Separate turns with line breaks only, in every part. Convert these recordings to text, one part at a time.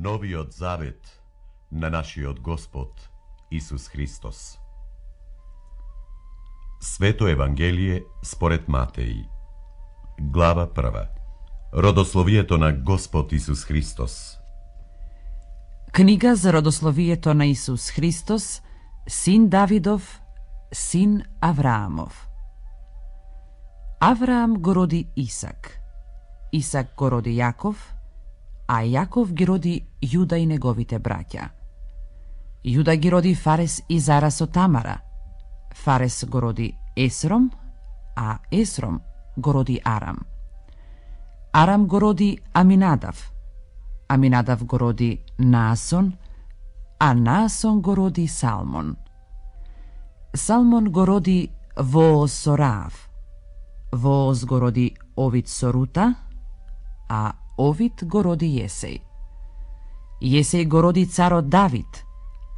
новиот завет на нашиот Господ Исус Христос. Свето Евангелие според Матеј, глава 1. Родословието на Господ Исус Христос.
Книга за родословието на Исус Христос, син Давидов, син Авраамов. Авраам го роди Исак, Исак го роди Јаков, а Јаков ги роди Јуда и неговите браќа. Јуда ги роди Фарес и Зара со Тамара. Фарес го роди Есром, а Есром го роди Арам. Арам го роди Аминадав. Аминадав го роди Наасон, а Наасон го роди Салмон. Салмон го роди Вооз со Раав. Вооз го роди Овид со Рута, а Овид го роди Јесеј. Јесеј го роди царот Давид,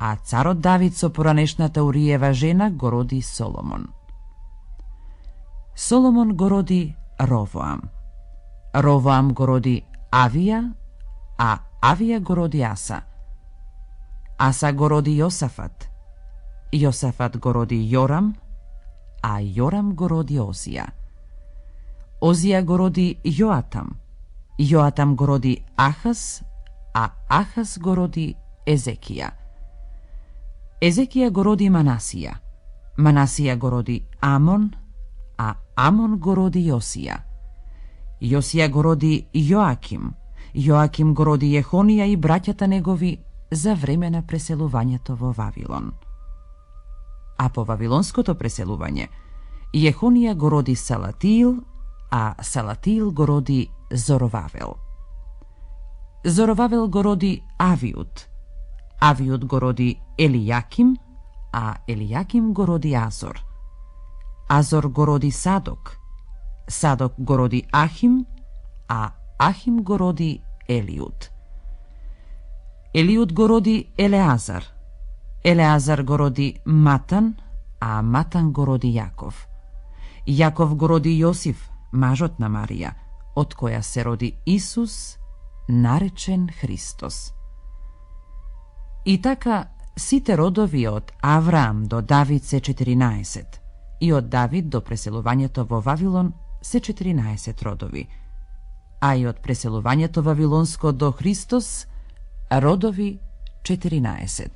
а царот Давид со поранешната Уриева жена го роди Соломон. Соломон го роди Ровоам. Ровоам го роди Авија, а Авија го роди Аса. Аса го роди Јосафат. Јосафат го роди Јорам, а Јорам го роди Озија. Озија го роди Јоатам. Јоатам го роди Ахаз, а Ахаз го роди Езекија. Езекија го роди Манасија. Манасија го роди Амон, а Амон го роди Јосија. Јосија го роди Јоаким. Јоаким го роди Јехонија и браќата негови за време на преселувањето во Вавилон. А по вавилонското преселување, Јехонија го роди Салатиил, а Салатиил го роди Зоровавел. Зоровавел го роди Авиуд. Авиуд го роди Елијаким, а Елијаким го роди Азор. Азор го роди Садок. Садок го роди Ахим, а Ахим го роди Елиуд. Елиуд го роди Елеазар. Елеазар го роди Матан, а Матан го роди Јаков. Јаков го роди Јосиф, мажот на Марија, од која се роди Исус, наречен Христос. И така, сите родови од Авраам до Давид се 14, и од Давид до преселувањето во Вавилон се 14 родови, а и од преселувањето вавилонско до Христос родови 14.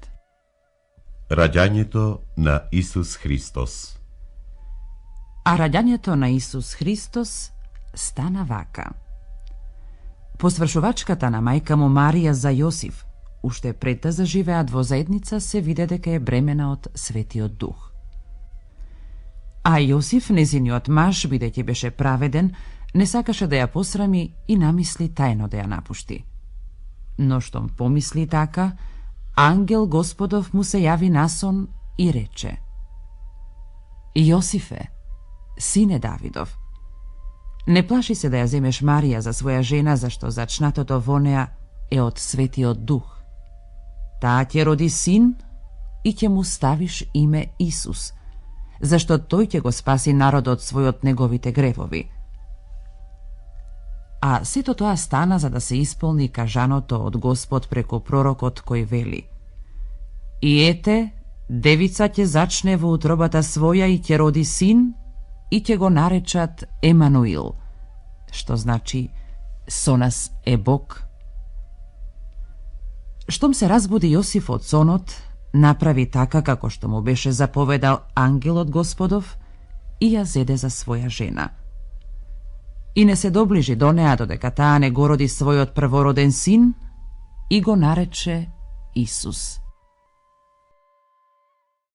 Раѓањето на Исус Христос.
А раѓањето на Исус Христос стана вака. Посвршувачката на мајка му Марија за Јосиф, уште пред да заживеат во заедница, се виде дека е бремена од Светиот Дух. А Јосиф, незиниот маж, бидејќи беше праведен, не сакаше да ја посрами и намисли тајно да ја напушти. Но штом помисли така, ангел Господов му се јави на сон и рече: Јосифе, сине Давидов, не плаши се да ја земеш Марија за своја жена, зашто зачнатото во неа е од Светиот Дух. Таа ќе роди син и ќе му ставиш име Исус, зашто тој ќе го спаси народот свој од неговите гревови. А сето тоа стана за да се исполни кажаното од Господ преку пророкот кој вели: И ете, девица ќе зачне во утробата своја и ќе роди син и ќе го наречат Емануил, што значи со нас е Бог. Штом се разбуди Јосиф од сонот, направи така како што му беше заповедал ангелот Господов и ја зеде за своја жена. И не се доближи до неа додека таа не го роди својот првороден син и го нарече Исус.